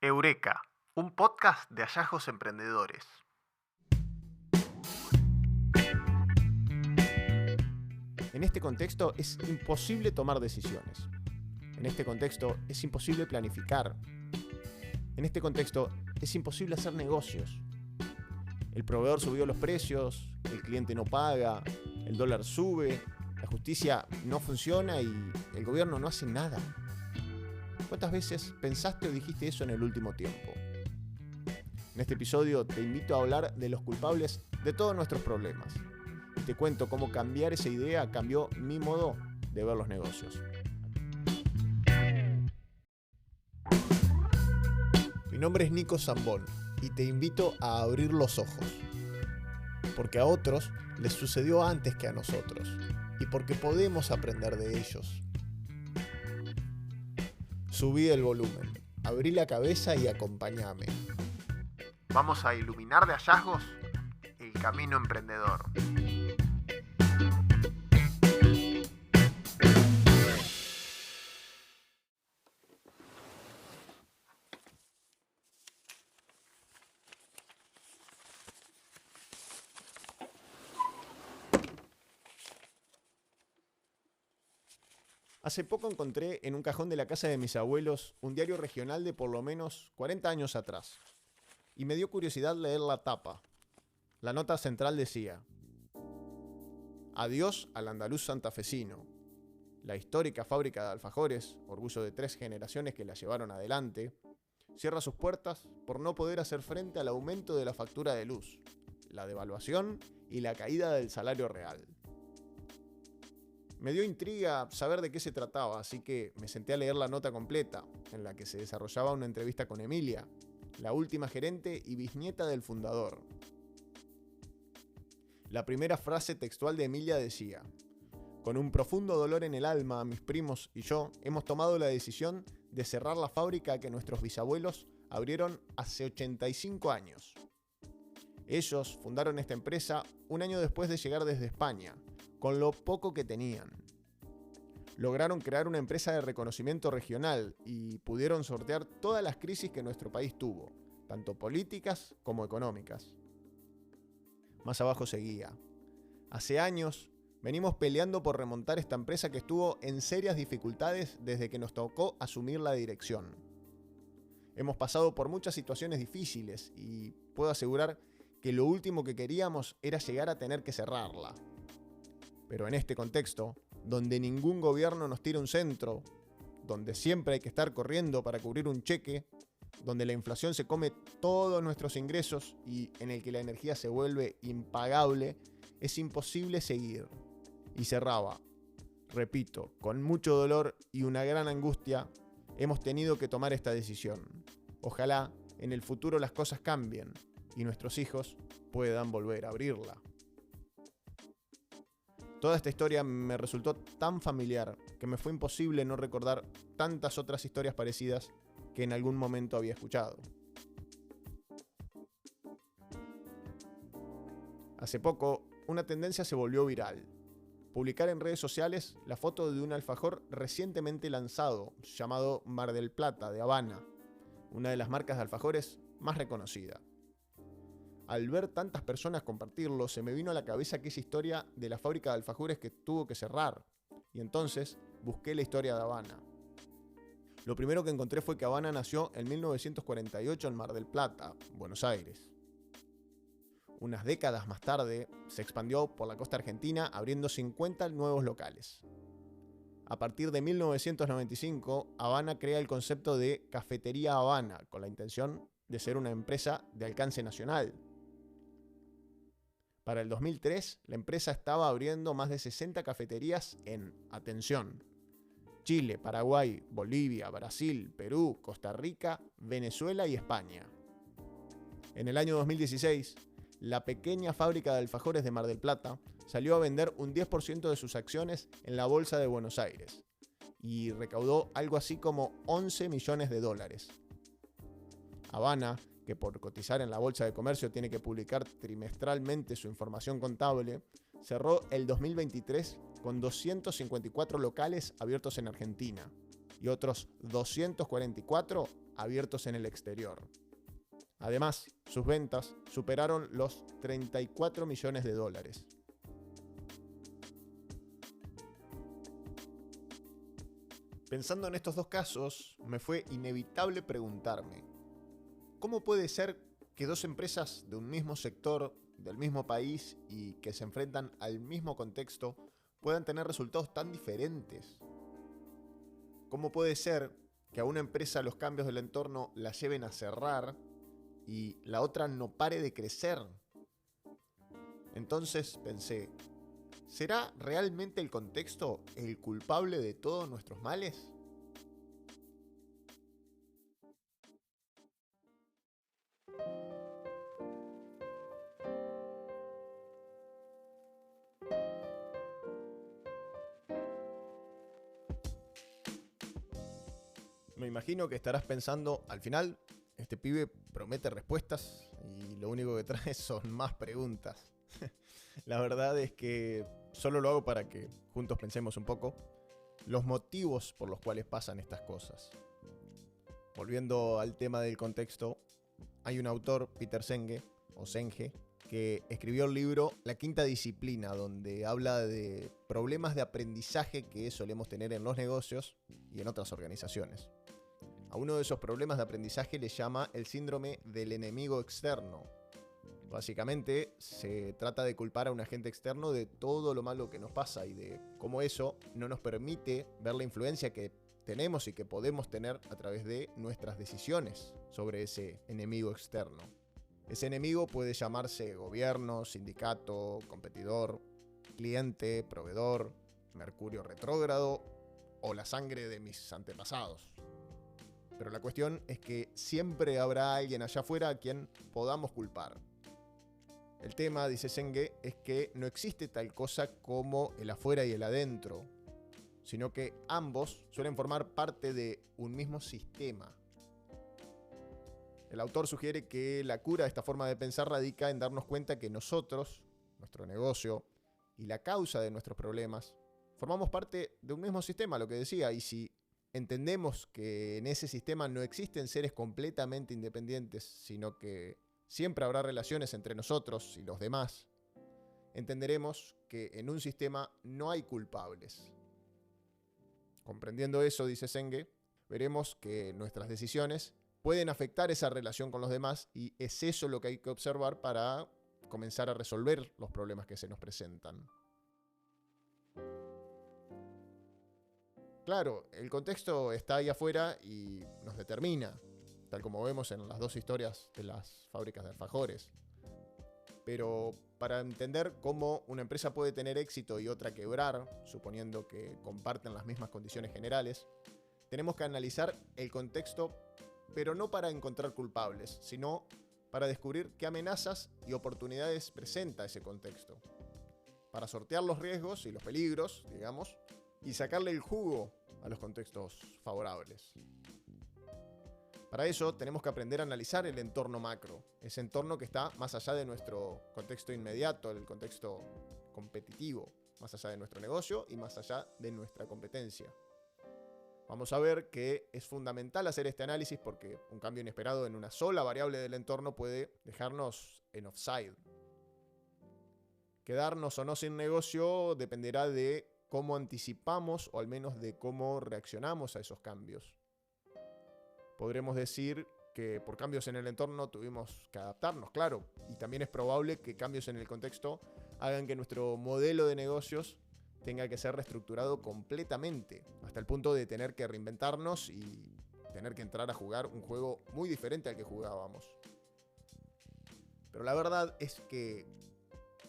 Eureka, un podcast de hallazgos emprendedores. En este contexto es imposible tomar decisiones. En este contexto es imposible planificar. En este contexto es imposible hacer negocios. El proveedor subió los precios, el cliente no paga, el dólar sube, la justicia no funciona y el gobierno no hace nada. ¿Cuántas veces pensaste o dijiste eso en el último tiempo? En este episodio te invito a hablar de los culpables de todos nuestros problemas. Y te cuento cómo cambiar esa idea cambió mi modo de ver los negocios. Mi nombre es Nico Zambón y te invito a abrir los ojos. Porque a otros les sucedió antes que a nosotros y porque podemos aprender de ellos. Subí el volumen, abrí la cabeza y acompáñame. Vamos a iluminar de hallazgos el camino emprendedor. Hace poco encontré en un cajón de la casa de mis abuelos un diario regional de por lo menos 40 años atrás. Y me dio curiosidad leer la tapa. La nota central decía: adiós al andaluz santafesino. La histórica fábrica de alfajores, orgullo de 3 generaciones que la llevaron adelante, cierra sus puertas por no poder hacer frente al aumento de la factura de luz, la devaluación y la caída del salario real. Me dio intriga saber de qué se trataba, así que me senté a leer la nota completa, en la que se desarrollaba una entrevista con Emilia, la última gerente y bisnieta del fundador. La primera frase textual de Emilia decía: con un profundo dolor en el alma, mis primos y yo hemos tomado la decisión de cerrar la fábrica que nuestros bisabuelos abrieron hace 85 años. Ellos fundaron esta empresa un año después de llegar desde España, con lo poco que tenían. Lograron crear una empresa de reconocimiento regional y pudieron sortear todas las crisis que nuestro país tuvo, tanto políticas como económicas. Más abajo seguía: hace años venimos peleando por remontar esta empresa que estuvo en serias dificultades desde que nos tocó asumir la dirección. Hemos pasado por muchas situaciones difíciles y puedo asegurar que lo último que queríamos era llegar a tener que cerrarla. Pero en este contexto, donde ningún gobierno nos tira un centro, donde siempre hay que estar corriendo para cubrir un cheque, donde la inflación se come todos nuestros ingresos y en el que la energía se vuelve impagable, es imposible seguir. Y cerraba: repito, con mucho dolor y una gran angustia, hemos tenido que tomar esta decisión. Ojalá en el futuro las cosas cambien y nuestros hijos puedan volver a abrirla. Toda esta historia me resultó tan familiar que me fue imposible no recordar tantas otras historias parecidas que en algún momento había escuchado. Hace poco, una tendencia se volvió viral: publicar en redes sociales la foto de un alfajor recientemente lanzado llamado Mar del Plata de Habana, una de las marcas de alfajores más reconocida. Al ver tantas personas compartirlo, se me vino a la cabeza aquella historia de la fábrica de alfajores que tuvo que cerrar, y entonces busqué la historia de Habana. Lo primero que encontré fue que Habana nació en 1948 en Mar del Plata, Buenos Aires. Unas décadas más tarde, se expandió por la costa argentina, abriendo 50 nuevos locales. A partir de 1995, Habana crea el concepto de Cafetería Habana, con la intención de ser una empresa de alcance nacional. Para el 2003, la empresa estaba abriendo más de 60 cafeterías en, atención, Chile, Paraguay, Bolivia, Brasil, Perú, Costa Rica, Venezuela y España. En el año 2016, la pequeña fábrica de alfajores de Mar del Plata salió a vender un 10% de sus acciones en la Bolsa de Buenos Aires y recaudó algo así como $11 millones. Habana, que por cotizar en la Bolsa de Comercio tiene que publicar trimestralmente su información contable, cerró el 2023 con 254 locales abiertos en Argentina. y otros 244 abiertos en el exterior. Además, sus ventas superaron los 34 millones de dólares. Pensando en estos dos casos, me fue inevitable preguntarme, ¿cómo puede ser que dos empresas de un mismo sector, del mismo país y que se enfrentan al mismo contexto puedan tener resultados tan diferentes? ¿Cómo puede ser que a una empresa los cambios del entorno la lleven a cerrar y la otra no pare de crecer? Entonces pensé, ¿será realmente el contexto el culpable de todos nuestros males? Me imagino que estarás pensando, al final, este pibe promete respuestas y lo único que trae son más preguntas. La verdad es que solo lo hago para que juntos pensemos un poco los motivos por los cuales pasan estas cosas. Volviendo al tema del contexto, hay un autor, Peter Senge, o Senge, que escribió el libro La Quinta Disciplina, donde habla de problemas de aprendizaje que solemos tener en los negocios y en otras organizaciones. A uno de esos problemas de aprendizaje le llama el síndrome del enemigo externo. Básicamente, se trata de culpar a un agente externo de todo lo malo que nos pasa y de cómo eso no nos permite ver la influencia que tenemos y que podemos tener a través de nuestras decisiones sobre ese enemigo externo. Ese enemigo puede llamarse gobierno, sindicato, competidor, cliente, proveedor, Mercurio retrógrado o la sangre de mis antepasados. Pero la cuestión es que siempre habrá alguien allá afuera a quien podamos culpar. El tema, dice Senge, es que no existe tal cosa como el afuera y el adentro, sino que ambos suelen formar parte de un mismo sistema. El autor sugiere que la cura de esta forma de pensar radica en darnos cuenta que nosotros, nuestro negocio y la causa de nuestros problemas, formamos parte de un mismo sistema, lo que decía, y si entendemos que en ese sistema no existen seres completamente independientes, sino que siempre habrá relaciones entre nosotros y los demás, entenderemos que en un sistema no hay culpables. Comprendiendo eso, dice Senge, veremos que nuestras decisiones pueden afectar esa relación con los demás y es eso lo que hay que observar para comenzar a resolver los problemas que se nos presentan. Claro, el contexto está ahí afuera y nos determina, tal como vemos en las dos historias de las fábricas de alfajores. Pero para entender cómo una empresa puede tener éxito y otra quebrar, suponiendo que comparten las mismas condiciones generales, tenemos que analizar el contexto, pero no para encontrar culpables, sino para descubrir qué amenazas y oportunidades presenta ese contexto. Para sortear los riesgos y los peligros, digamos, y sacarle el jugo a los contextos favorables. Para eso tenemos que aprender a analizar el entorno macro, ese entorno que está más allá de nuestro contexto inmediato, el contexto competitivo, más allá de nuestro negocio y más allá de nuestra competencia. Vamos a ver que es fundamental hacer este análisis porque un cambio inesperado en una sola variable del entorno puede dejarnos en offside. Quedarnos o no sin negocio dependerá de cómo anticipamos o al menos de cómo reaccionamos a esos cambios. Podremos decir que por cambios en el entorno tuvimos que adaptarnos, claro, y también es probable que cambios en el contexto hagan que nuestro modelo de negocios tenga que ser reestructurado completamente, hasta el punto de tener que reinventarnos y tener que entrar a jugar un juego muy diferente al que jugábamos. Pero la verdad es que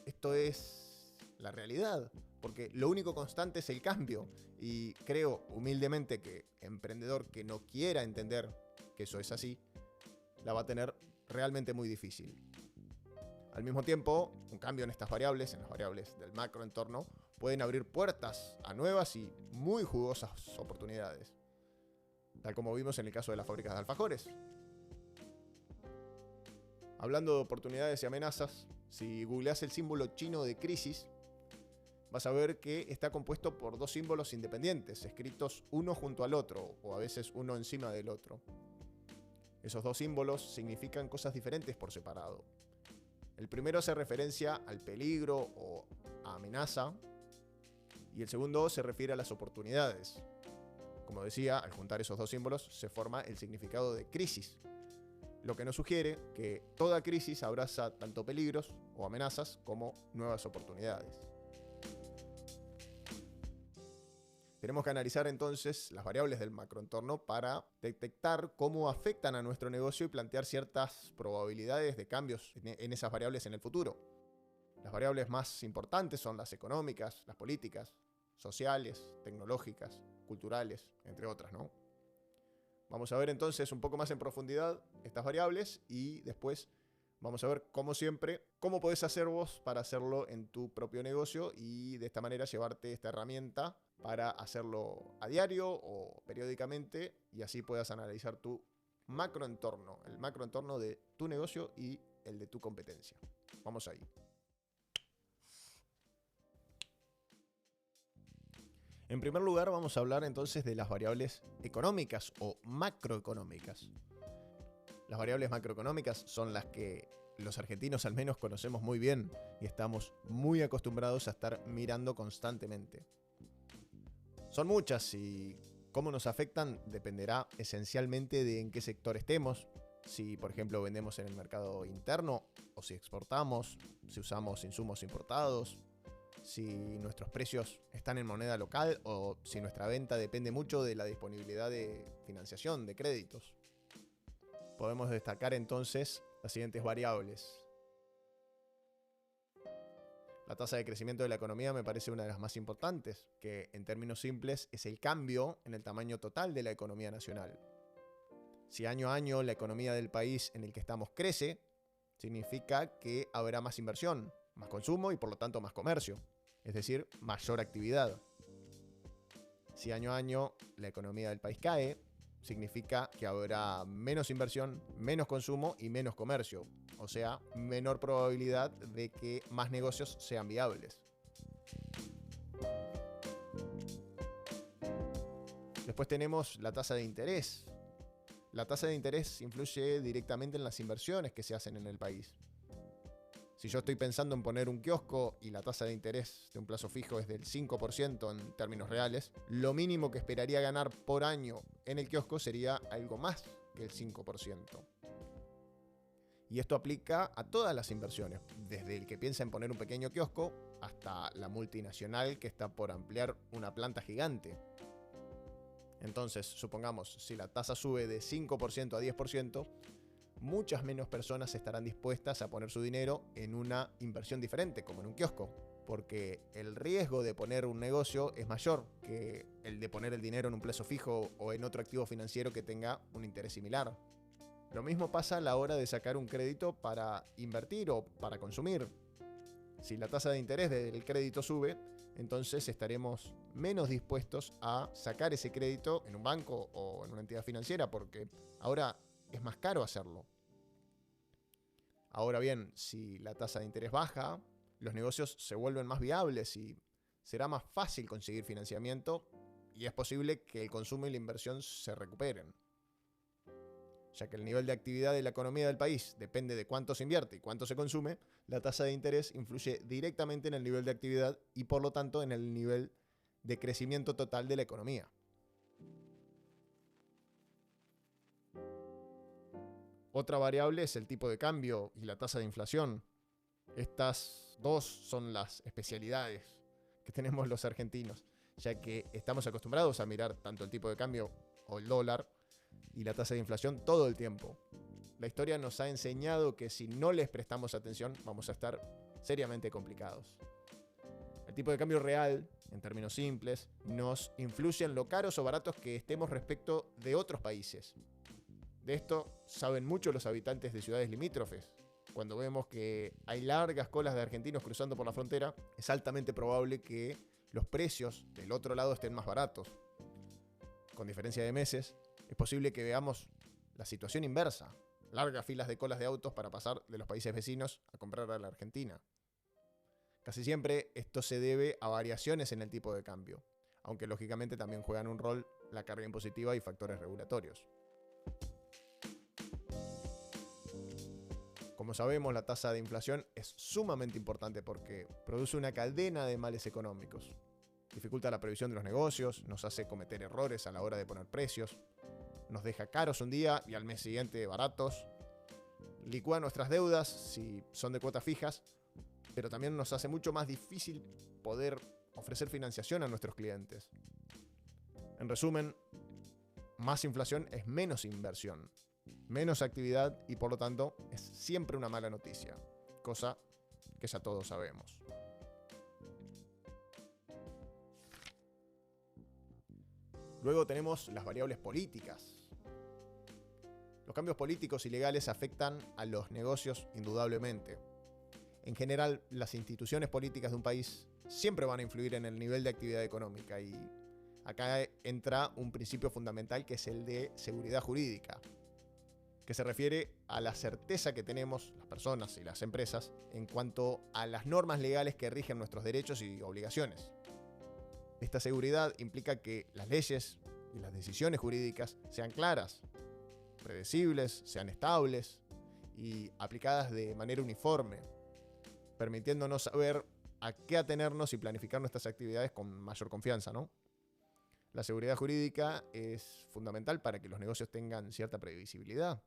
esto es la realidad, porque lo único constante es el cambio, y creo humildemente que emprendedor que no quiera entender que eso es así, la va a tener realmente muy difícil. Al mismo tiempo, un cambio en estas variables, en las variables del macroentorno, pueden abrir puertas a nuevas y muy jugosas oportunidades, tal como vimos en el caso de las fábricas de alfajores. Hablando de oportunidades y amenazas, si googleás el símbolo chino de crisis, vas a ver que está compuesto por dos símbolos independientes, escritos uno junto al otro, o a veces uno encima del otro. Esos dos símbolos significan cosas diferentes por separado. El primero hace referencia al peligro o a amenaza, y el segundo se refiere a las oportunidades. Como decía, al juntar esos dos símbolos se forma el significado de crisis, lo que nos sugiere que toda crisis abraza tanto peligros o amenazas como nuevas oportunidades. Tenemos que analizar entonces las variables del macroentorno para detectar cómo afectan a nuestro negocio y plantear ciertas probabilidades de cambios en esas variables en el futuro. Las variables más importantes son las económicas, las políticas, sociales, tecnológicas, culturales, entre otras, ¿no? Vamos a ver entonces un poco más en profundidad estas variables y después vamos a ver, como siempre, cómo podés hacer vos para hacerlo en tu propio negocio y de esta manera llevarte esta herramienta para hacerlo a diario o periódicamente y así puedas analizar tu macroentorno, el macroentorno de tu negocio y el de tu competencia. Vamos ahí. En primer lugar, vamos a hablar entonces de las variables económicas o macroeconómicas. Las variables macroeconómicas son las que los argentinos al menos conocemos muy bien y estamos muy acostumbrados a estar mirando constantemente. Son muchas y cómo nos afectan dependerá esencialmente de en qué sector estemos, si por ejemplo vendemos en el mercado interno o si exportamos, si usamos insumos importados, si nuestros precios están en moneda local o si nuestra venta depende mucho de la disponibilidad de financiación, de créditos. Podemos destacar entonces las siguientes variables. La tasa de crecimiento de la economía me parece una de las más importantes, que en términos simples es el cambio en el tamaño total de la economía nacional. Si año a año la economía del país en el que estamos crece, significa que habrá más inversión, más consumo y por lo tanto más comercio, es decir, mayor actividad. Si año a año la economía del país cae, significa que habrá menos inversión, menos consumo y menos comercio, o sea, menor probabilidad de que más negocios sean viables. Después tenemos la tasa de interés. La tasa de interés influye directamente en las inversiones que se hacen en el país. Si yo estoy pensando en poner un kiosco y la tasa de interés de un plazo fijo es del 5% en términos reales, lo mínimo que esperaría ganar por año en el kiosco sería algo más que el 5%. Y esto aplica a todas las inversiones, desde el que piensa en poner un pequeño kiosco hasta la multinacional que está por ampliar una planta gigante. Entonces, supongamos, si la tasa sube de 5% a 10%, muchas menos personas estarán dispuestas a poner su dinero en una inversión diferente, como en un kiosco, porque el riesgo de poner un negocio es mayor que el de poner el dinero en un plazo fijo o en otro activo financiero que tenga un interés similar. Lo mismo pasa a la hora de sacar un crédito para invertir o para consumir. Si la tasa de interés del crédito sube, entonces estaremos menos dispuestos a sacar ese crédito en un banco o en una entidad financiera, porque ahora es más caro hacerlo. Ahora bien, si la tasa de interés baja, los negocios se vuelven más viables y será más fácil conseguir financiamiento y es posible que el consumo y la inversión se recuperen. Ya que el nivel de actividad de la economía del país depende de cuánto se invierte y cuánto se consume, la tasa de interés influye directamente en el nivel de actividad y por lo tanto en el nivel de crecimiento total de la economía. Otra variable es el tipo de cambio y la tasa de inflación. Estas dos son las especialidades que tenemos los argentinos, ya que estamos acostumbrados a mirar tanto el tipo de cambio o el dólar y la tasa de inflación todo el tiempo. La historia nos ha enseñado que si no les prestamos atención vamos a estar seriamente complicados. El tipo de cambio real, en términos simples, nos influye en lo caros o baratos que estemos respecto de otros países. De esto saben mucho los habitantes de ciudades limítrofes. Cuando vemos que hay largas colas de argentinos cruzando por la frontera, es altamente probable que los precios del otro lado estén más baratos. Con diferencia de meses, es posible que veamos la situación inversa. Largas filas de colas de autos para pasar de los países vecinos a comprar a la Argentina. Casi siempre esto se debe a variaciones en el tipo de cambio, aunque lógicamente también juegan un rol la carga impositiva y factores regulatorios. Como sabemos, la tasa de inflación es sumamente importante porque produce una cadena de males económicos. Dificulta la previsión de los negocios, nos hace cometer errores a la hora de poner precios, nos deja caros un día y al mes siguiente baratos, licúa nuestras deudas si son de cuotas fijas, pero también nos hace mucho más difícil poder ofrecer financiación a nuestros clientes. En resumen, más inflación es menos inversión, menos actividad y por lo tanto es siempre una mala noticia, cosa que ya todos sabemos. Luego tenemos las variables políticas. Los cambios políticos y legales afectan a los negocios indudablemente. En general, las instituciones políticas de un país siempre van a influir en el nivel de actividad económica y acá entra un principio fundamental que es el de seguridad jurídica, que se refiere a la certeza que tenemos las personas y las empresas en cuanto a las normas legales que rigen nuestros derechos y obligaciones. Esta seguridad implica que las leyes y las decisiones jurídicas sean claras, predecibles, sean estables y aplicadas de manera uniforme, permitiéndonos saber a qué atenernos y planificar nuestras actividades con mayor confianza, ¿no? La seguridad jurídica es fundamental para que los negocios tengan cierta previsibilidad,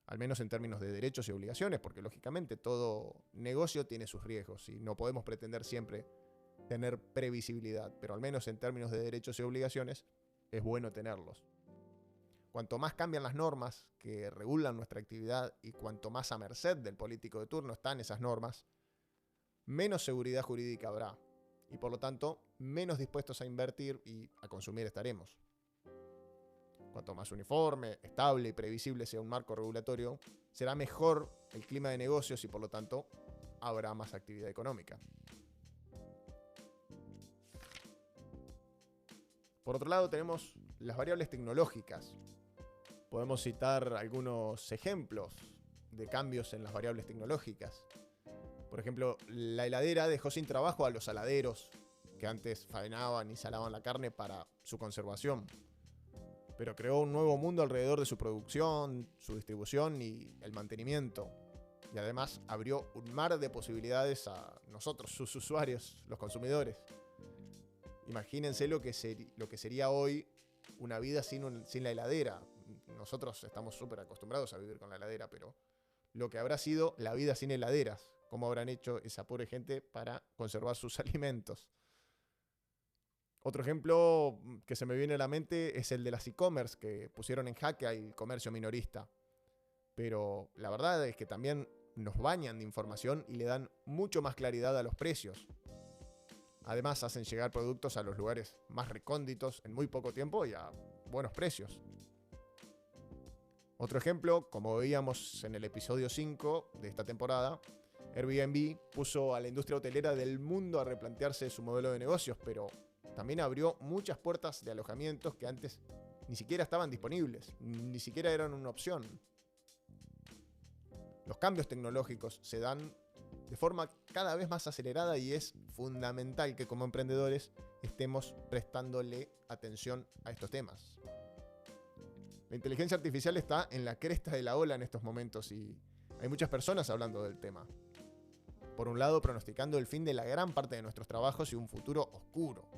al menos en términos de derechos y obligaciones, porque lógicamente todo negocio tiene sus riesgos y no podemos pretender siempre tener previsibilidad, pero al menos en términos de derechos y obligaciones es bueno tenerlos. Cuanto más cambian las normas que regulan nuestra actividad y cuanto más a merced del político de turno están esas normas, menos seguridad jurídica habrá y por lo tanto menos dispuestos a invertir y a consumir estaremos. Cuanto más uniforme, estable y previsible sea un marco regulatorio, será mejor el clima de negocios y por lo tanto habrá más actividad económica. Por otro lado tenemos las variables tecnológicas. Podemos citar algunos ejemplos de cambios en las variables tecnológicas. Por ejemplo, la heladera dejó sin trabajo a los saladeros, que antes faenaban y salaban la carne para su conservación, pero creó un nuevo mundo alrededor de su producción, su distribución y el mantenimiento. Y además abrió un mar de posibilidades a nosotros, sus usuarios, los consumidores. Imagínense lo que sería hoy una vida sin la heladera. Nosotros estamos súper acostumbrados a vivir con la heladera, pero lo que habrá sido la vida sin heladeras, cómo habrán hecho esa pobre gente para conservar sus alimentos. Otro ejemplo que se me viene a la mente es el de las e-commerce, que pusieron en jaque al comercio minorista. Pero la verdad es que también nos bañan de información y le dan mucho más claridad a los precios. Además, hacen llegar productos a los lugares más recónditos en muy poco tiempo y a buenos precios. Otro ejemplo, como veíamos en el episodio 5 de esta temporada, Airbnb puso a la industria hotelera del mundo a replantearse su modelo de negocios, pero también abrió muchas puertas de alojamientos que antes ni siquiera estaban disponibles, ni siquiera eran una opción. Los cambios tecnológicos se dan de forma cada vez más acelerada y es fundamental que como emprendedores estemos prestándole atención a estos temas. La inteligencia artificial está en la cresta de la ola en estos momentos y hay muchas personas hablando del tema. Por un lado, pronosticando el fin de la gran parte de nuestros trabajos y un futuro oscuro.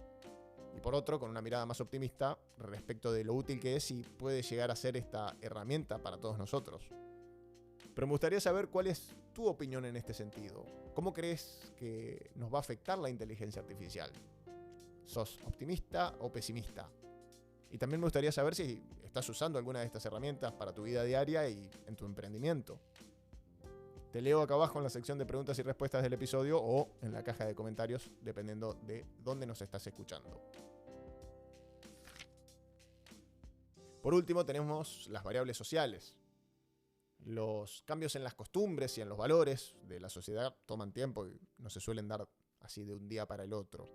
Y por otro, con una mirada más optimista respecto de lo útil que es y puede llegar a ser esta herramienta para todos nosotros. Pero me gustaría saber cuál es tu opinión en este sentido. ¿Cómo crees que nos va a afectar la inteligencia artificial? ¿Sos optimista o pesimista? Y también me gustaría saber si estás usando alguna de estas herramientas para tu vida diaria y en tu emprendimiento. Te leo acá abajo en la sección de preguntas y respuestas del episodio o en la caja de comentarios, dependiendo de dónde nos estás escuchando. Por último, tenemos las variables sociales. Los cambios en las costumbres y en los valores de la sociedad toman tiempo y no se suelen dar así de un día para el otro.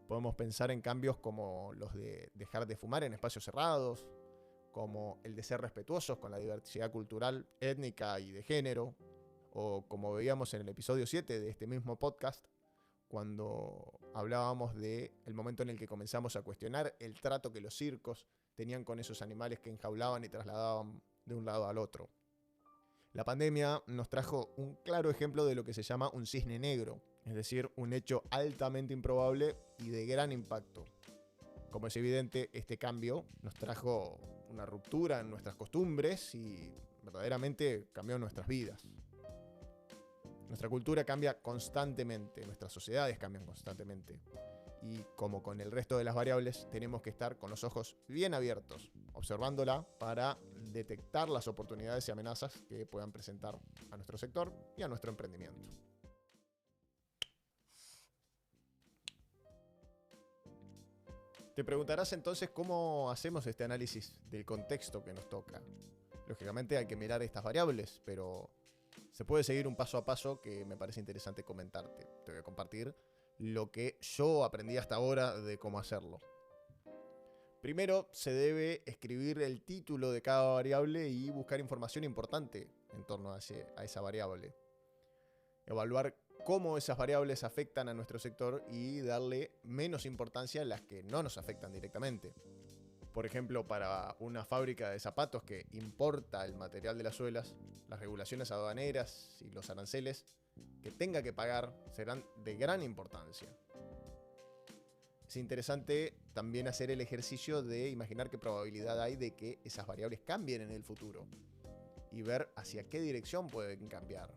Podemos pensar en cambios como los de dejar de fumar en espacios cerrados, como el de ser respetuosos con la diversidad cultural, étnica y de género, o como veíamos en el episodio 7 de este mismo podcast, cuando hablábamos del momento en el que comenzamos a cuestionar el trato que los circos tenían con esos animales que enjaulaban y trasladaban de un lado al otro. La pandemia nos trajo un claro ejemplo de lo que se llama un cisne negro, es decir, un hecho altamente improbable y de gran impacto. Como es evidente, este cambio nos trajo una ruptura en nuestras costumbres y verdaderamente cambió nuestras vidas. Nuestra cultura cambia constantemente, nuestras sociedades cambian constantemente. Y como con el resto de las variables, tenemos que estar con los ojos bien abiertos, observándola para detectar las oportunidades y amenazas que puedan presentar a nuestro sector y a nuestro emprendimiento. Te preguntarás entonces cómo hacemos este análisis del contexto que nos toca. Lógicamente hay que mirar estas variables, pero se puede seguir un paso a paso que me parece interesante comentarte. Te voy a compartir lo que yo aprendí hasta ahora de cómo hacerlo. Primero, se debe escribir el título de cada variable y buscar información importante en torno a esa variable. Evaluar cómo esas variables afectan a nuestro sector y darle menos importancia a las que no nos afectan directamente. Por ejemplo, para una fábrica de zapatos que importa el material de las suelas, las regulaciones aduaneras y los aranceles que tenga que pagar serán de gran importancia. Es interesante también hacer el ejercicio de imaginar qué probabilidad hay de que esas variables cambien en el futuro y ver hacia qué dirección pueden cambiar.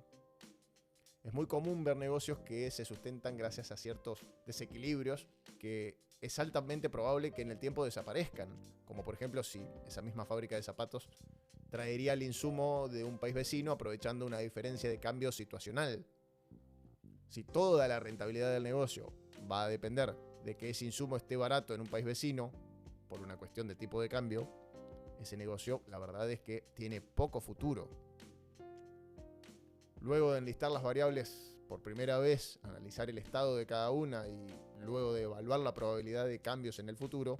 Es muy común ver negocios que se sustentan gracias a ciertos desequilibrios que es altamente probable que en el tiempo desaparezcan, como por ejemplo si esa misma fábrica de zapatos traería el insumo de un país vecino aprovechando una diferencia de cambio situacional. Si toda la rentabilidad del negocio va a depender de que ese insumo esté barato en un país vecino, por una cuestión de tipo de cambio, ese negocio la verdad es que tiene poco futuro. Luego de enlistar las variables por primera vez, analizar el estado de cada una y luego de evaluar la probabilidad de cambios en el futuro,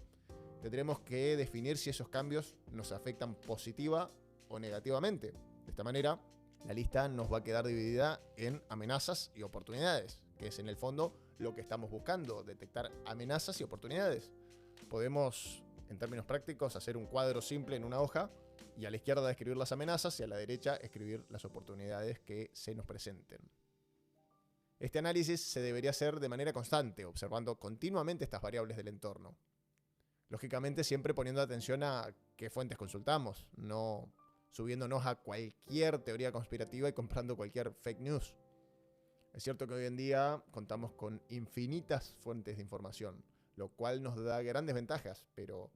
tendremos que definir si esos cambios nos afectan positiva o negativamente. De esta manera, la lista nos va a quedar dividida en amenazas y oportunidades, que es en el fondo lo que estamos buscando, detectar amenazas y oportunidades. Podemos, en términos prácticos, hacer un cuadro simple en una hoja y a la izquierda escribir las amenazas y a la derecha escribir las oportunidades que se nos presenten. Este análisis se debería hacer de manera constante, observando continuamente estas variables del entorno. Lógicamente siempre poniendo atención a qué fuentes consultamos, no subiéndonos a cualquier teoría conspirativa y comprando cualquier fake news. Es cierto que hoy en día contamos con infinitas fuentes de información, lo cual nos da grandes ventajas, pero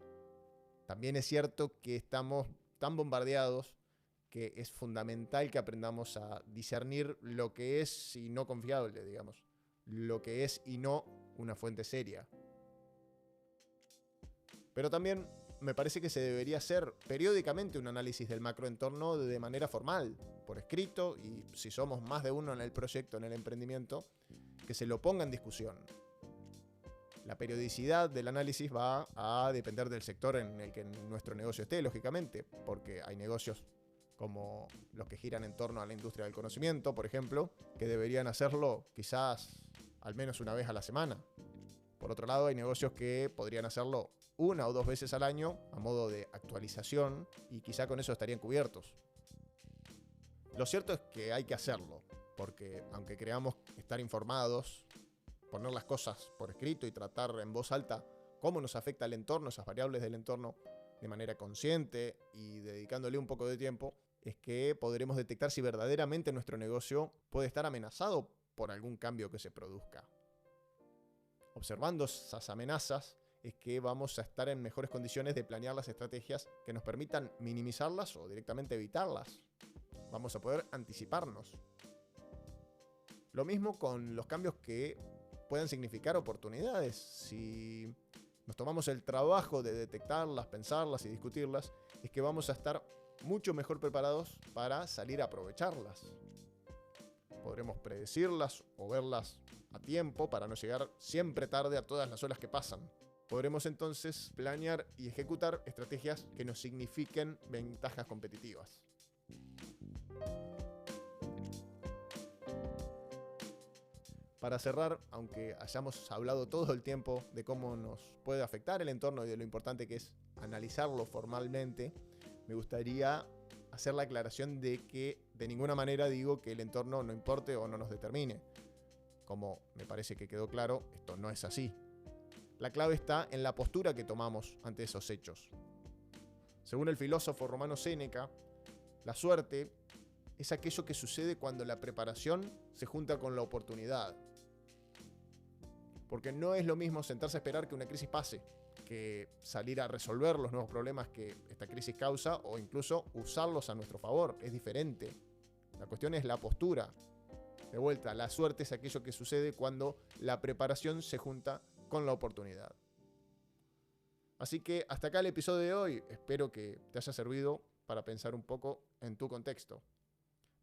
también es cierto que estamos tan bombardeados que es fundamental que aprendamos a discernir lo que es y no confiable, digamos, lo que es y no una fuente seria. Pero también me parece que se debería hacer periódicamente un análisis del macroentorno de manera formal, por escrito, y si somos más de uno en el proyecto, en el emprendimiento, que se lo ponga en discusión. La periodicidad del análisis va a depender del sector en el que nuestro negocio esté, lógicamente, porque hay negocios como los que giran en torno a la industria del conocimiento, por ejemplo, que deberían hacerlo quizás al menos una vez a la semana. Por otro lado, hay negocios que podrían hacerlo una o dos veces al año a modo de actualización y quizá con eso estarían cubiertos. Lo cierto es que hay que hacerlo, porque aunque creamos estar informados, poner las cosas por escrito y tratar en voz alta cómo nos afecta el entorno, esas variables del entorno, de manera consciente y dedicándole un poco de tiempo, es que podremos detectar si verdaderamente nuestro negocio puede estar amenazado por algún cambio que se produzca. Observando esas amenazas es que vamos a estar en mejores condiciones de planear las estrategias que nos permitan minimizarlas o directamente evitarlas. Vamos a poder anticiparnos. Lo mismo con los cambios que puedan significar oportunidades. Si nos tomamos el trabajo de detectarlas, pensarlas y discutirlas, es que vamos a estar mucho mejor preparados para salir a aprovecharlas. Podremos predecirlas o verlas a tiempo para no llegar siempre tarde a todas las olas que pasan. Podremos entonces planear y ejecutar estrategias que nos signifiquen ventajas competitivas. Para cerrar, aunque hayamos hablado todo el tiempo de cómo nos puede afectar el entorno y de lo importante que es analizarlo formalmente, me gustaría hacer la aclaración de que de ninguna manera digo que el entorno no importe o no nos determine. Como me parece que quedó claro, esto no es así. La clave está en la postura que tomamos ante esos hechos. Según el filósofo romano Séneca, la suerte es aquello que sucede cuando la preparación se junta con la oportunidad. Porque no es lo mismo sentarse a esperar que una crisis pase, que salir a resolver los nuevos problemas que esta crisis causa o incluso usarlos a nuestro favor. Es diferente. La cuestión es la postura. De vuelta, la suerte es aquello que sucede cuando la preparación se junta con la oportunidad. Así que hasta acá el episodio de hoy. Espero que te haya servido para pensar un poco en tu contexto.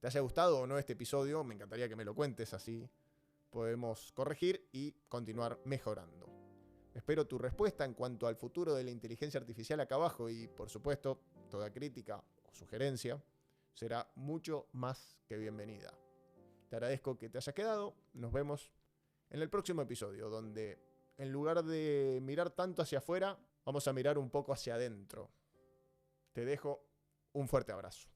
¿Te haya gustado o no este episodio? Me encantaría que me lo cuentes, así podemos corregir y continuar mejorando. Espero tu respuesta en cuanto al futuro de la inteligencia artificial acá abajo y, por supuesto, toda crítica o sugerencia será mucho más que bienvenida. Te agradezco que te hayas quedado. Nos vemos en el próximo episodio, donde en lugar de mirar tanto hacia afuera, vamos a mirar un poco hacia adentro. Te dejo un fuerte abrazo.